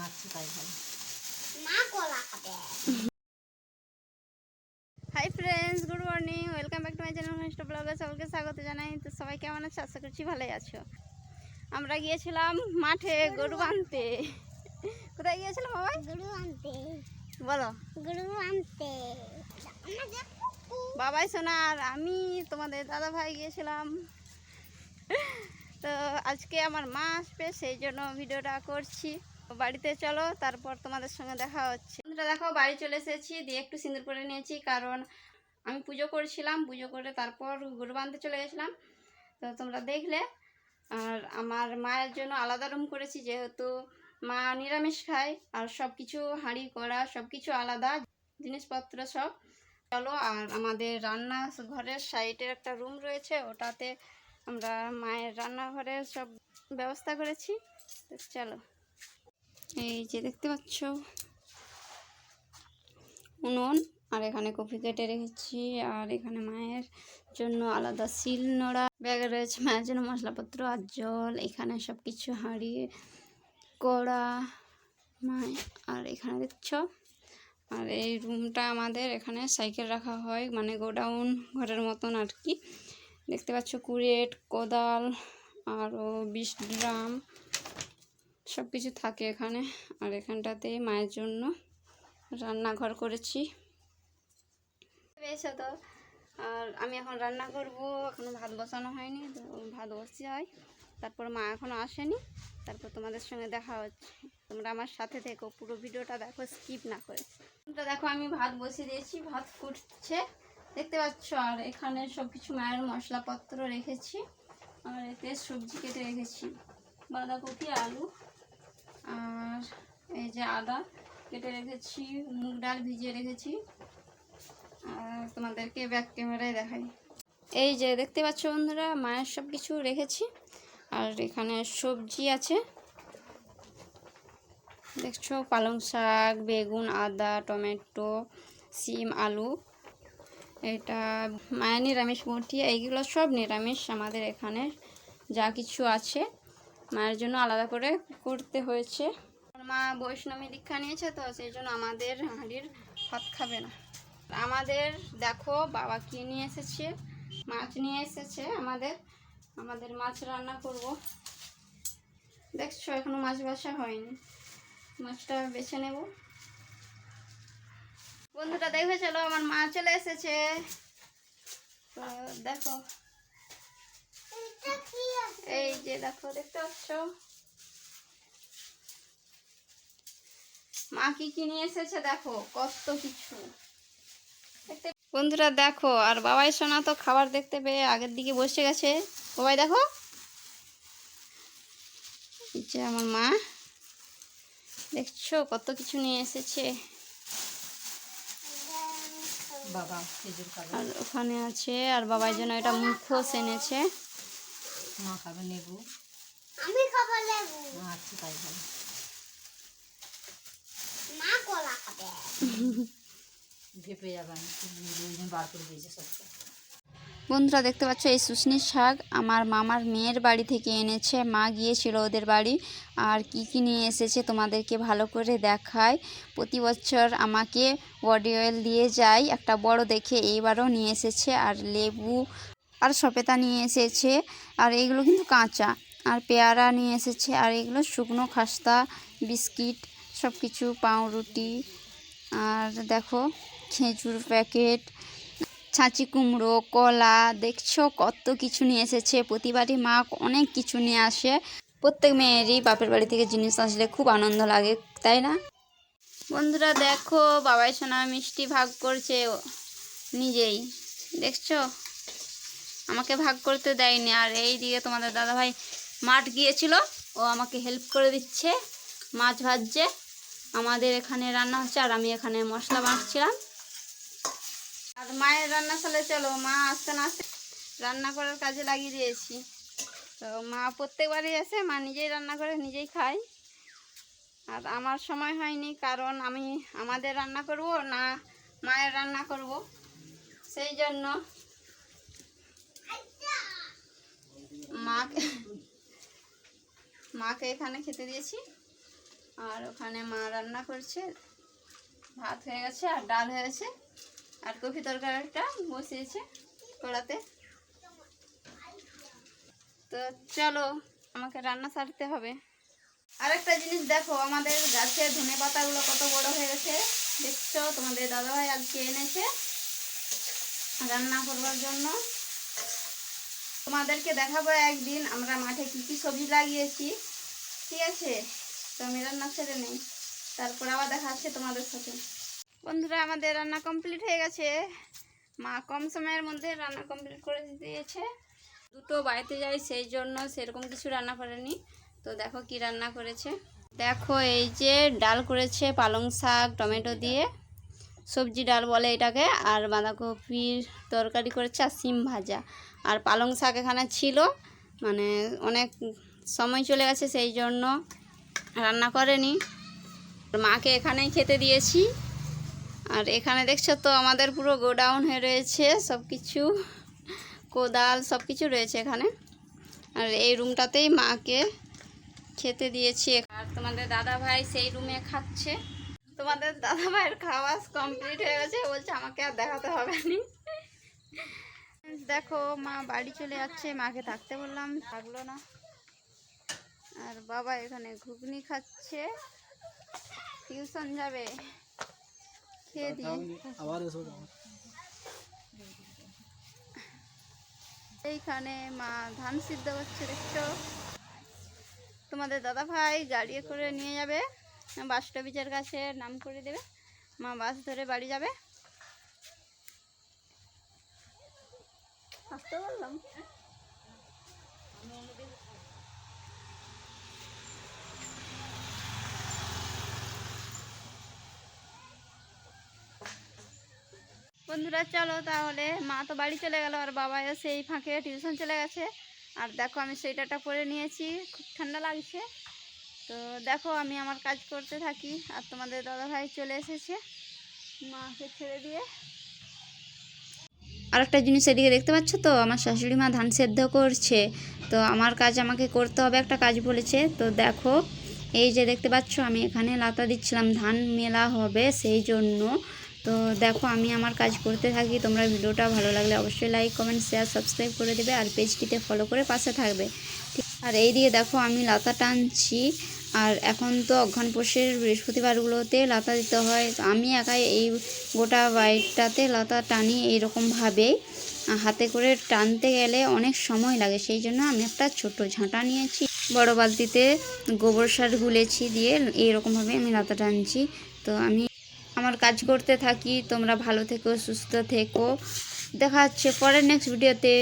আচ্ছা তাই ভালো। Hi friends, good morning, welcome back to my channel mister ব্লগে। সকলকে স্বাগত জানাই। তো সবাই কেমন আছে? আশা করছি ভালোই আছো। আমরা গিয়েছিলাম মাঠে গরু বাঁধতে। কোথায় গিয়েছিলাম বাবাই? গরু আনতে। বলো। গরু আনতে বাবাই সোনা আর আমি তোমাদের দাদা ভাই গিয়েছিলাম। তো আজকে আমার মা আসবে, সেই জন্য ভিডিওটা করছি। বাড়িতে চলো, তারপর তোমাদের সঙ্গে দেখা হচ্ছে। বন্ধুরা দেখো, বাড়ি চলে এসেছি, দিয়ে একটু সিঁদুর পরে নিয়েছি, কারণ আমি পুজো করছিলাম। পুজো করে তারপর গরু বাঁধতে চলে গেছিলাম। তো তোমরা দেখলে। আর আমার মায়ের জন্য আলাদা রুম করেছি, যেহেতু মা নিরামিষ খায়, আর সব কিছু হাঁড়ি কড়া সব কিছু আলাদা, জিনিসপত্র সব। চলো, আর আমাদের রান্না ঘরের সাইডের একটা রুম রয়েছে, ওটাতে আমরা মায়ের রান্নাঘরের সব ব্যবস্থা করেছি। তো চলো, এই যে দেখতে পাচ্ছ উনুন, আর এখানে কফি কেটে রেখেছি, আর এখানে মায়ের জন্য আলাদা শিল নোড়া ব্যাগে রয়েছে, মায়ের জন্য মশলাপত্র আর জল, এখানে সব কিছু হাঁড়ি কড়া মায়। আর এখানে দেখছ, আর এই রুমটা আমাদের, এখানে সাইকেল রাখা হয়, মানে গোডাউন ঘরের মতন আর কি। দেখতে পাচ্ছ কুড়েট, কোদাল, আরও 20 ড্রাম সব কিছু থাকে এখানে। আর এখানটাতে মায়ের জন্য রান্নাঘর করেছি। বেশ হতো। আর আমি এখন রান্না করব, এখনও ভাত বসানো হয়নি, তো ভাত বসতে হয়। তারপর মা এখনও আসেনি, তারপর তোমাদের সঙ্গে দেখা হচ্ছে। তোমরা আমার সাথে থেকো, পুরো ভিডিওটা দেখো, স্কিপ না করে। তো দেখো, আমি ভাত বসিয়ে দিয়েছি, ভাত ফুটছে দেখতে পাচ্ছ। আর এখানে সব কিছু মায়ের মশলাপত্র রেখেছি, আর এতে সবজি কেটে রেখেছি, বাঁধাকপি, আলু, আর এই যে আদা কেটে রেখেছি, মুগ ডাল ভিজিয়ে রেখেছি। আর তোমাদেরকে ব্যাক ক্যামেরায় দেখাই। এই যে দেখতে পাচ্ছ বন্ধুরা, মায়ের সব কিছু রেখেছি। আর এখানে সবজি আছে দেখছো, পালং শাক, বেগুন, আদা, টমেটো, সিম, আলু। এটা মায়ের নিরামিষ মুরগি, এইগুলো সব নিরামিষ। আমাদের এখানে যা কিছু আছে মায়ের জন্য আলাদা করে করতে হয়েছে। মা বৈষ্ণবী দীক্ষা নিয়েছে, তো সেই জন্য আমাদের হাঁড়ির ভাত খাবে না। আমাদের দেখো, বাবা কি নিয়ে এসেছে, মাছ নিয়ে এসেছে। আমাদের মাছ রান্না করব। দেখছো, এখনো মাছ বাছা হয়নি, মাছটা বেছে নেব। বন্ধুরা দেখবে, চলো, আমার মা চলে এসেছে। তো দেখো, এই যে দেখো, দেখতে পাচ্ছ মা কি কি নিয়ে এসেছে, দেখো কত কিছু। বন্ধুরা দেখো, আর বাবাই সোনা তো খাবার দেখতে পেয়ে আগের দিকে বসে গেছে। বাবাই দেখো, এই যে আমার মা, দেখছো কত কিছু নিয়ে এসেছে। বাবা খেজুর খাবে, আর ওখানে আছে, আর বাবার জন্য এটা মুখোশ এনেছে। মা খাবে লেবু, আমি খাবো লেবু। আচ্ছা তাই ভালো। মা কলা খাবে। ভেপে যাবে, আমি দুই বার করে দিয়েছি সবটা। বন্ধুরা দেখতে পাচ্ছ, এই শুশনি শাক আমার মামার মেয়ের বাড়ি থেকে এনেছে, মা গিয়েছিল ওদের বাড়ি। আর কি কি নিয়ে এসেছে তোমাদেরকে ভালো করে দেখায়। প্রতি বছর আমাকে বডি অয়েল দিয়ে যায় একটা বড় দেখে, এইবারও নিয়ে এসেছে। আর লেবু আর সপেতা নিয়ে এসেছে, আর এইগুলো কিন্তু কাঁচা। আর পেয়ারা নিয়ে এসেছে, আর এগুলো শুকনো খাস্তা, বিস্কিট সব কিছু, পাউরুটি। আর দেখো খেজুর প্যাকেট, ছাঁচি কুমড়ো, কলা, দেখছো কত কিছু নিয়ে এসেছে। প্রতিবারই মা অনেক কিছু নিয়ে আসে। প্রত্যেক মেয়েরই বাপের বাড়ি থেকে জিনিস আসলে খুব আনন্দ লাগে, তাই না? বন্ধুরা দেখো, বাবাই সোনা মিষ্টি ভাগ করছে নিজেই, দেখছো, আমাকে ভাগ করতে দেয়নি। আর এই দিকে তোমাদের দাদাভাই মাঠ গিয়েছিল, ও আমাকে হেল্প করে দিচ্ছে, মাছ ভাজছে। আমাদের এখানে রান্না হচ্ছে, আর আমি এখানে মশলা বাঁধছিলাম। আর মায়ের রান্না চলে, চলো, মা আসতে না আসতে রান্না করার কাজে লাগিয়ে দিয়েছি। তো মা প্রত্যেকবারই আসে, মা নিজেই রান্না করে নিজেই খায়। আর আমার সময় হয়নি, কারণ আমি আমাদের রান্না করব না মায়ের রান্না করব, সেই জন্য মাকে এখানে খেতে দিয়েছি। আর ওখানে মা রান্না করছে, ভাত হয়ে গেছে আর ডাল হয়ে গেছে, আর কফি তরকারিটা বসিয়েছে কড়াতে। তো চলো আমাকে রান্না সারতে হবে। আরেকটা জিনিস দেখো, আমাদের গাছে ধনে পাতাগুলো কত বড় হয়ে গেছে দেখছো। তোমাদের দাদাভাই আজকে এনেছে রান্না করবার জন্য। তোমাদেরকে দেখাবো একদিন আমরা মাঠে কী কী সবজি লাগিয়েছি, ঠিক আছে? তো আমি রান্না ছেড়ে নেই, তারপর আবার দেখা হচ্ছে তোমাদের সাথে। বন্ধুরা, আমাদের রান্না কমপ্লিট হয়ে গেছে। মা কম সময়ের মধ্যে রান্না কমপ্লিট করে দিয়েছে। দুটো বাড়িতে যাই, সেই জন্য সেরকম কিছু রান্না করেনি। তো দেখো কি রান্না করেছে। দেখো এই যে ডাল করেছে পালং শাক টমেটো দিয়ে, সবজি ডাল বলে এটাকে, আর বাঁধাকপির তরকারি করেছে আর সিম ভাজা। আর পালং শাক এখানে ছিল, মানে অনেক সময় চলে গেছে সেই জন্য রান্না করেনি। মাকে এখানেই খেতে দিয়েছি। আর এখানে দেখছো তো আমাদের পুরো গোডাউন হয়ে রয়েছে, সব কিছু কোদাল সব কিছু রয়েছে এখানে। আর এই রুমটাতেই মাকে খেতে দিয়েছি। আর তোমাদের দাদা ভাই সেই রুমে খাচ্ছে। তোমাদের দাদা ভাইয়ের খাওয়া কমপ্লিট হয়ে গেছে, বলছে আমাকে আর দেখাতে হবে না। দেখো মা বাড়ি চলে যাচ্ছে, মাকে থাকতে বললাম, থাকলো না। আর বাবা এখানে ঘুগনি খাচ্ছে, টিউশন যাবে, খেয়ে দিয়ে। এইখানে মা ধান সিদ্ধ করছে দেখছো। তোমাদের দাদা ভাই গাড়ি করে নিয়ে যাবে বাস স্টপেজের কাছে, নাম করে দেবে, মা বাস ধরে বাড়ি যাবে। আসতে বললাম। বন্ধুরা চলো তাহলে, মা তো বাড়ি চলে গেল আর বাবাও সেই ফাঁকে টিউশন চলে গেছে। আর দেখো আমি সোয়েটারটা পরে নিয়েছি, খুব ঠান্ডা লাগছে। তো দেখো আমি আমার কাজ করতে থাকি। আর তোমাদের দাদাভাই চলে এসেছে মাকে ছেড়ে দিয়ে। আর একটা জিনিস এদিকে দেখতে পাচ্ছ তো, আমার শাশুড়ি মা ধান সেদ্ধ করছে। তো আমার কাজ আমাকে করতে হবে, একটা কাজ বলেছে। তো দেখো এই যে দেখতে পাচ্ছ আমি এখানে লাতা দিচ্ছিলাম, ধান মেলা হবে সেই জন্য। তো দেখো আমি আমার কাজ করতে থাকি। তোমরা ভিডিওটা ভালো লাগলে অবশ্যই লাইক কমেন্ট শেয়ার সাবস্ক্রাইব করে দেবে, আর পেজটিতে ফলো করে পাশে থাকবে। আর এই দিয়ে দেখো আমি লাতা টানছি। আর এখন তো অঘ্রাণ পৌষের বৃহস্পতিবারগুলোতে লাতা দিতে হয়। আমি একাই এই গোটা বাড়িটাতে লাতা টানি। এইরকমভাবেই হাতে করে টানতে গেলে অনেক সময় লাগে, সেই জন্য আমি একটা ছোট ঝাঁটা নিয়েছি, বড় বালতিতে গোবর সার গুলেছি, দিয়ে এইরকমভাবে আমি লাতা টানছি। তো আমি আমার কাজ করতে থাকি। তোমরা ভালো থেকো, সুস্থ থেকো, দেখা হচ্ছে পরের নেক্সট ভিডিওতে।